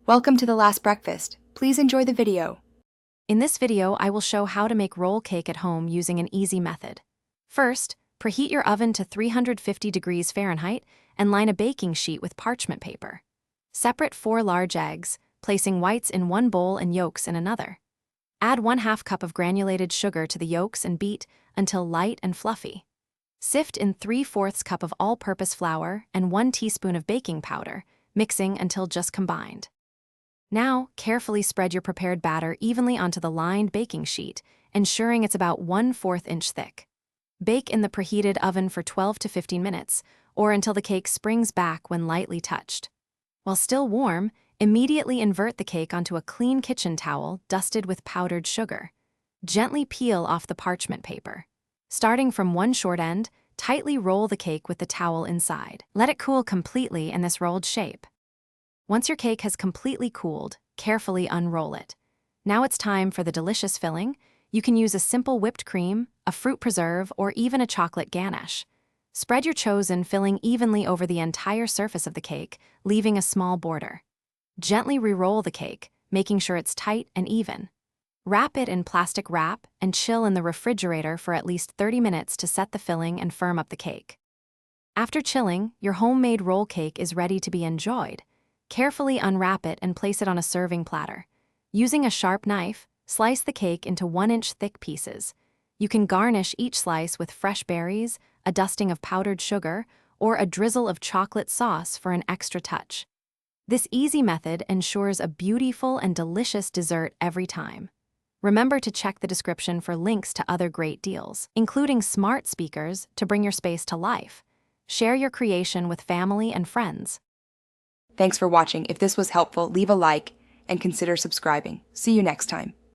Welcome to The Last Breakfast. Please enjoy the video. In this video, I will show how to make roll cake at home using an easy method. First, preheat your oven to 350 degrees Fahrenheit and line a baking sheet with parchment paper. Separate 4 large eggs, placing whites in one bowl and yolks in another. Add 1/2 cup of granulated sugar to the yolks and beat until light and fluffy. Sift in 3/4 cup of all-purpose flour and 1 teaspoon of baking powder, mixing until just combined. Now, carefully spread your prepared batter evenly onto the lined baking sheet, ensuring it's about 1/4 inch thick. Bake in the preheated oven for 12 to 15 minutes, or until the cake springs back when lightly touched. While still warm, immediately invert the cake onto a clean kitchen towel dusted with powdered sugar. Gently peel off the parchment paper. Starting from one short end, tightly roll the cake with the towel inside. Let it cool completely in this rolled shape. Once your cake has completely cooled, carefully unroll it. Now it's time for the delicious filling. You can use a simple whipped cream, a fruit preserve, or even a chocolate ganache. Spread your chosen filling evenly over the entire surface of the cake, leaving a small border. Gently re-roll the cake, making sure it's tight and even. Wrap it in plastic wrap and chill in the refrigerator for at least 30 minutes to set the filling and firm up the cake. After chilling, your homemade roll cake is ready to be enjoyed. Carefully unwrap it and place it on a serving platter. Using a sharp knife, slice the cake into 1-inch thick pieces. You can garnish each slice with fresh berries, a dusting of powdered sugar, or a drizzle of chocolate sauce for an extra touch. This easy method ensures a beautiful and delicious dessert every time. Remember to check the description for links to other great deals, including smart speakers to bring your space to life. Share your creation with family and friends. Thanks for watching. If this was helpful, leave a like and consider subscribing. See you next time.